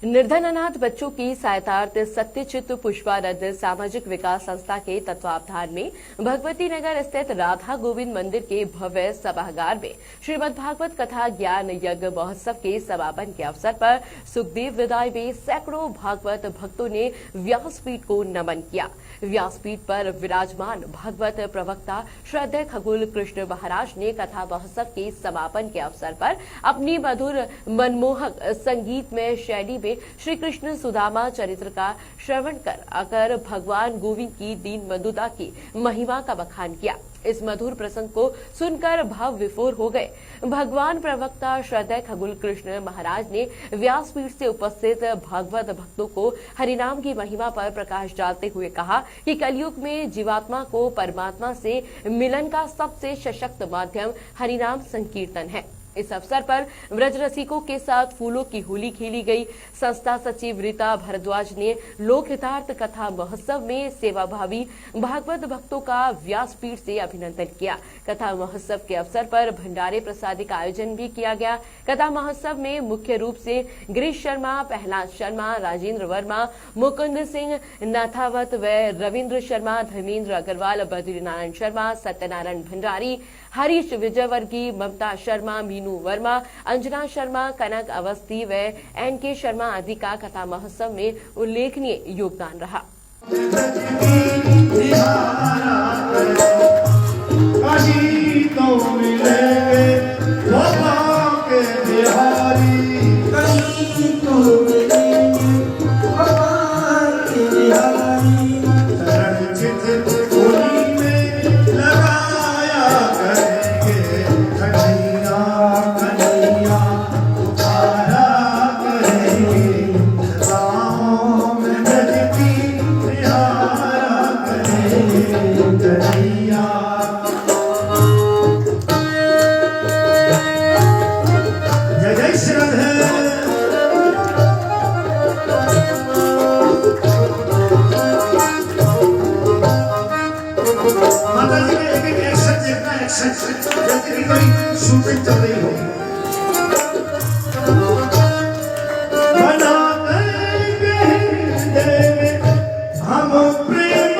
निर्धन अनाथ बच्चों की सहायतार्थ सत्यचित पुष्पानंद सामाजिक विकास संस्था के तत्वावधान में भगवती नगर स्थित राधा गोविंद मंदिर के भव्य सभागार में श्रीमद् भागवत कथा ज्ञान यज्ञ महोत्सव के समापन के अवसर पर सुखदेव विदाई में सैकड़ों भागवत भक्तों ने व्यासपीठ को नमन किया। व्यासपीठ पर विराजमान भागवत प्रवक्ता श्रद्धेय खगोल कृष्ण महाराज ने कथा महोत्सव के समापन के अवसर पर अपनी मधुर मनमोहक संगीतमय शैली में श्री कृष्ण सुदामा चरित्र का श्रवण कर भगवान गोविंद की दीन बंधुता की महिमा का बखान किया। इस मधुर प्रसंग को सुनकर भाव विफोर हो गए। भगवान प्रवक्ता श्रद्धेय खगोल कृष्ण महाराज ने व्यासपीठ से उपस्थित भागवत भक्तों को हरिनाम की महिमा पर प्रकाश डालते हुए कहा कि कलयुग में जीवात्मा को परमात्मा से मिलन का सबसे सशक्त माध्यम हरिनाम संकीर्तन है। इस अवसर पर व्रज रसिकों के साथ फूलों की होली खेली गई। संस्था सचिव रीता भारद्वाज ने लोक हितार्थ कथा महोत्सव में सेवाभावी भागवत भक्तों का व्यासपीठ से अभिनंदन किया। कथा महोत्सव के अवसर पर भंडारे प्रसादी का आयोजन भी किया गया। कथा महोत्सव में मुख्य रूप से गिरीश शर्मा, प्रहलाद शर्मा, राजेंद्र वर्मा, मुकुंद सिंह नाथावत व रविंद्र शर्मा, धर्मेंद्र अग्रवाल, बद्रीनारायण शर्मा, सत्यनारायण भंडारी, हरीश विजयवर्गीय, ममता शर्मा, मीनू वर्मा, अंजना शर्मा, कनक अवस्थी व एन.के. शर्मा आदि का कथा महोत्सव में उल्लेखनीय योगदान रहा। शूटिंग चल रही हो हम प्रेम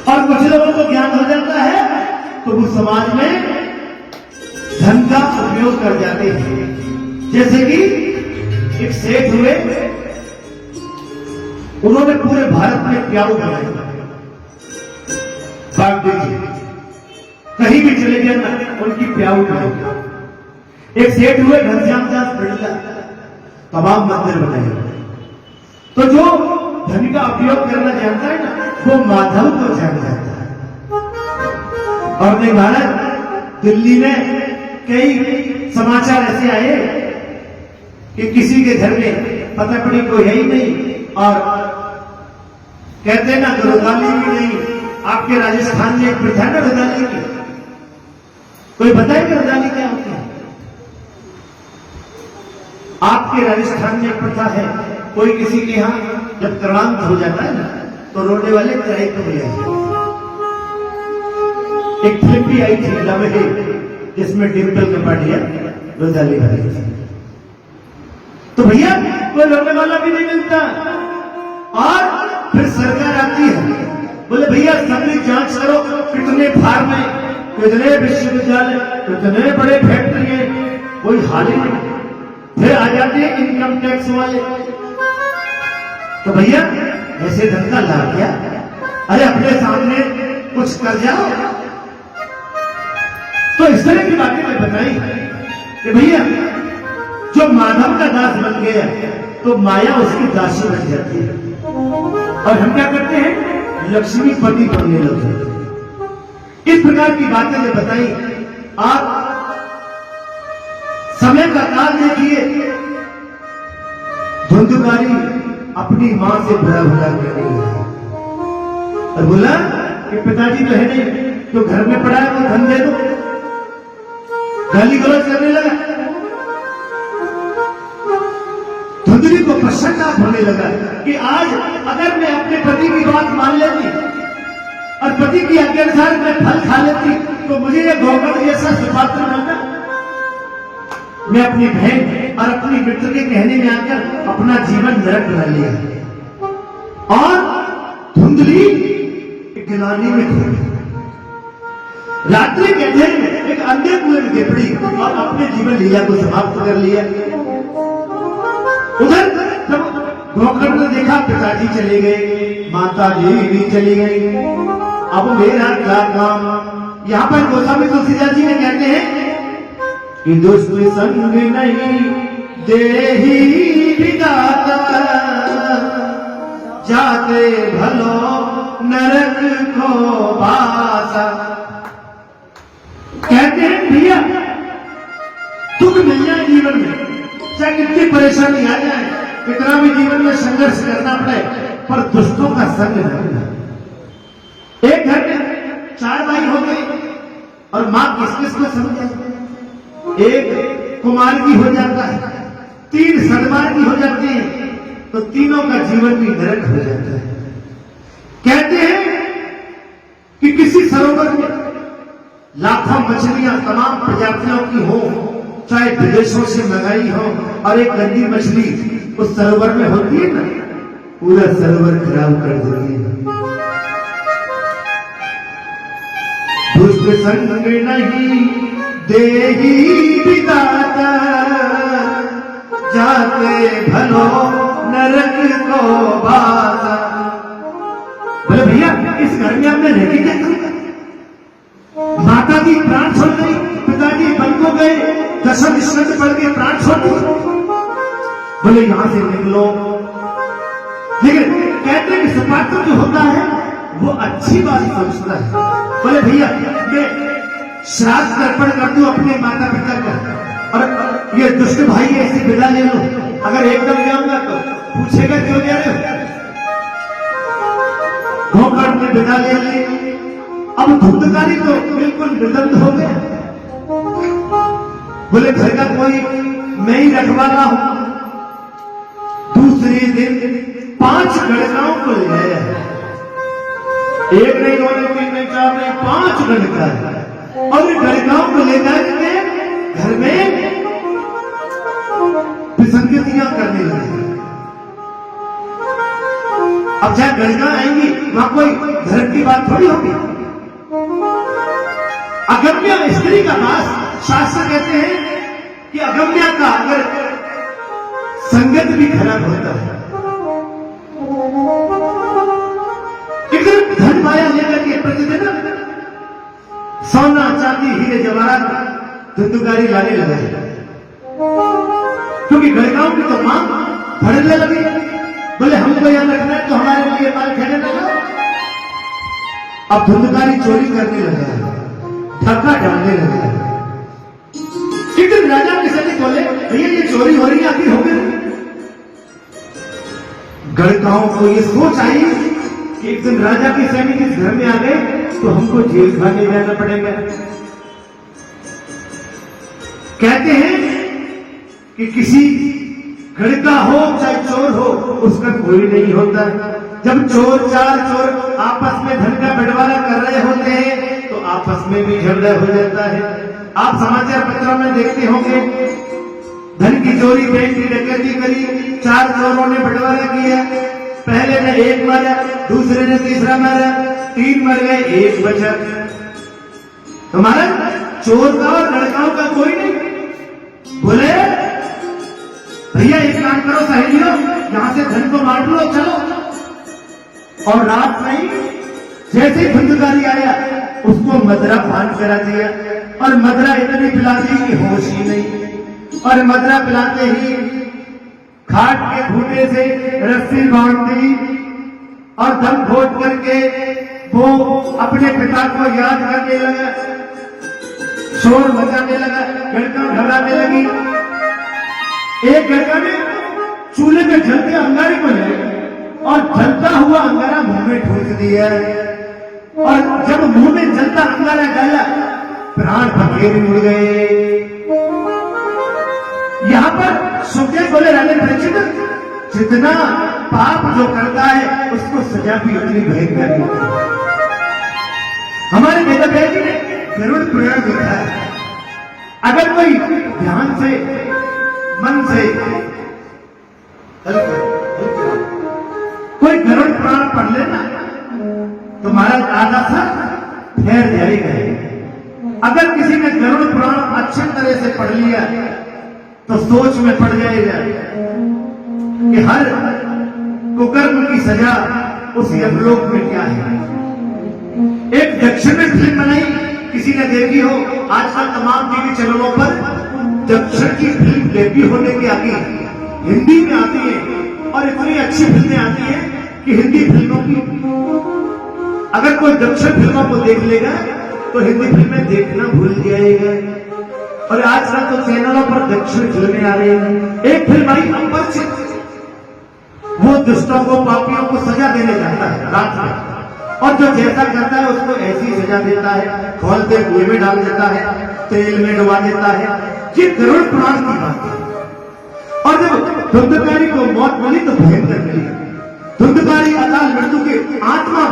और कुछ लोगों को ज्ञान हो जाता है तो वो समाज में धन का उपयोग कर जाते हैं। जैसे कि एक सेठ हुए, उन्होंने पूरे भारत में प्याऊ बनाया। कहीं भी चले गए ना, उनकी प्याऊ बनाई। एक सेठ हुए घनश्याम दास बिड़ला, तमाम मंदिर बनाए। तो जो धन का उपयोग करना जानता है ना, वो माधव को जान जाता है। और नहीं भारत, दिल्ली में कई समाचार ऐसे आए कि किसी के घर में पता पड़ी कोई है ही नहीं, और कहते ना तो रुदाली भी नहीं। आपके राजस्थान में एक प्रथा है रुदाली की, कोई बताएगा रुदाली क्या होती है? आपके राजस्थान में एक प्रथा है, कोई किसी के यहां जब तर्णांत हो जाता है ना, तो रोने वाले किराए को ले आए। एक फिल्म भी आई थी लव है, जिसमें डिम्पल कपाड़िया रुदाली वाली थी। तो भैया कोई रोने वाला भी नहीं मिलता। और फिर सरकार आती है, बोले भैया सबकी जांच करो, कितने फार्म है, कितने विश्वविद्यालय, कितने बड़े फैक्ट्री है, कोई हाल ही नहीं। फिर आ जाते हैं इनकम टैक्स वाले, तो भैया ऐसे धन का लाभ क्या? अरे अपने सामने कुछ कर जाओ। तो इस तरह की बातें मैं बताई कि भैया जो माधव का दास बन गया तो माया उसकी दासी बन जाती है। और हम क्या करते हैं? लक्ष्मीपति बनने लगे। इस प्रकार की बातें जो बताई। आप समय का काल देखिए, धुंधुकारी अपनी मां से भरा भरा कर रही है और बोला कि पिताजी तो है नहीं, तो घर में पड़ा है वो धन दे दो। गाली गलौज करने लगा। धुंधली को पश्चाताप होने लगा कि आज अगर मैं अपने पति की बात मान लेती और पति की आज्ञा अनुसार मैं फल खा लेती तो मुझे ये गौकर्ण जैसा सुपात्र मिलता। मैं अपनी बहन और अपनी मित्र के कहने में आकर अपना जीवन नरक बना लिया और धुंधली गिलानी में खो गई। रात्रि के अंधेरे में एक अंधे कुएं में गिर पड़ी और अपने जीवन लीला को समाप्त कर लिया। उधर जब गोकर्ण ने देखा पिताजी चले गए, माता जी भी चली गई, अब मेरा क्या काम। यहाँ पर गोस्वामी तुलसीदास जी ने कहते हैं कि दुष्ट संग नहीं देही विदाता, जाते भलो नरक को बासा। कहते हैं भैया दुख मिल जाए जीवन में, चाहे कितनी परेशानी आ जाए, कितना भी जीवन में संघर्ष करना पड़े, पर दुष्टों का संग न करना। एक घर में 4 भाई हो गए और मां किस किस को समझे। एक कुमार की हो जाता है, 3 सदमार की हो जाती है, तो तीनों का जीवन भी नरक हो जाता है। कहते हैं कि किसी सरोवर में लाखों मछलियां तमाम प्रजातियों की हो, चाहे विदेशों से मंगाई हो, और एक गंदी मछली उस सरोवर में होती है ना, पूरा सरोवर खराब कर देती है। दुष्ट संग नहीं देही विदाता, जाते भलो नरक को बासा। बोले भैया इस घर में हमने रह के क्या करूंगा? माता जी प्राण छोड़ गई, पिताजी वन को गए, 10 स्कंद पढ़ के प्राण छोड़ दिए। बोले यहां से निकलो। लेकिन कहते हैं कि सपात्र जो होता है वो अच्छी बात समझता है। बोले भैया मैं श्राद्ध तर्पण कर दूं अपने माता पिता का, और ये दुष्ट भाई ऐसी विदा ले लो, अगर एकदम जाऊंगा तो पूछेगा क्यों जा रहे हो। गोकर्ण ने विदा ले ली। अब धुंधकारी तो बिल्कुल निर्दंध हो गया। बोले घर का कोई मैं ही रखवाला हूं। दूसरे दिन 5 गणकाओं को ले आया। एक नहीं, 2 नहीं, 3 नहीं, 4 नहीं, 5 गणका, और इन गणकाओं को ले जाकर घर में विसंगतियां करने लगे। अब जहां गणका आएंगी वहां कोई धर्म की बात थोड़ी होगी। अगम्य स्त्री का वास, शास्त्र कहते हैं कि अगम्या का अगर संगत भी खराब होता है। धन माया लेकर के प्रतिदिन सोना चांदी हीरे जवाहरात धुंधकारी लाने लगा है, क्योंकि गणकाओं की तो मांग बढ़ने लगी। बोले हमको यहां रखना है तो हमारे लिए माल खेने लगा। अब धुंधकारी चोरी करने लगा, धक्का डालने लगा। एक दिन राजा के सैनिक बोले भैया ये चोरी हो रही है, आखिर हो गई। गणकाओं को ये सोच आई कि एक दिन राजा के सैनिक इस घर में आ गए तो हमको जेल खाने जाना पड़ेगा। कहते हैं कि किसी गणका हो चाहे चोर हो, उसका कोई नहीं होता। जब चोर 4 चोर आपस में धन का बंटवारा कर रहे होते हैं तो आपस में भी झगड़ा हो जाता है। आप समाचार पत्रों में देखते होंगे, धन की चोरी, बैंक की डकैती करी, 4 चोरों ने बंटवारा किया। पहले ने 1 मारा, दूसरे ने तीसरा मारा, 3 मर गए, 1 बचा। तुम्हारा चोर का और लड़काओं का कोई नहीं। बोले भैया एक काम करो सहेलियों, यहां से धन को बांट लो, चलो। और रात में जैसे धुंधकारी आया उसको मदरा पान करा दिया, और मदरा इतनी पिला दी कि होश ही नहीं। और मदरा पिलाते ही खाट के खूंटे से रस्सी बांध दी और दम घोट करके वो अपने पिता को याद करने लगा, शोर मचाने लगा, गणका घबराने लगी। एक गणका ने चूल्हे में जलते अंगारे को ले और जलता हुआ अंगारा मुंह में ठूस दिया, और जब मुंह में जलता अंगारा डाला प्राण पखेरु उड़ गए। यहां पर सुखदेव बोले राजा परीक्षित, जितना पाप जो करता है उसको सजा भी उतनी भयंकर होती है। हमारे वेद व्यास जी ने गरुड़ पुराण लिखा है। अगर कोई ध्यान से मन से हल्का हल्का कोई गरुड़ पुराण पढ़ लेना तो महाराज आधा सा ठहर जाएगा। अगर किसी ने गरुड़ पुराण अच्छी तरह से पढ़ लिया तो सोच में पड़ जाएगा कि हर कुकर्म की सजा उस यमलोक में क्या है। एक दक्षिण में फिल्म बनाई, किसी ने देखी हो, आजकल तमाम टीवी चैनलों पर दक्षिण की फिल्म डेब्यू होने के आगे हिंदी में आती है और इतनी अच्छी फिल्में आती है कि हिंदी फिल्मों की अगर कोई दक्षिण फिल्मों को देख लेगा तो हिंदी फिल्में देखना भूल जाएगा। और आजकल तो चैनलों पर दक्षिण फिल्में आ रही हैं। एक फिल्म आई अपरिचित, वो दुष्टों को पापियों को सजा देने जाता है रात में, और जो जैसा करता है उसको ऐसी सजा देता है, खोलते कुएं में डाल देता है, तेल में डुबा देता है। ये गरुड़ पुराण की बात है। और जब धुंधकारी को मौत मिली तो भयंकर मिली। धुंधकारी अकाल मृत्यु की आत्मा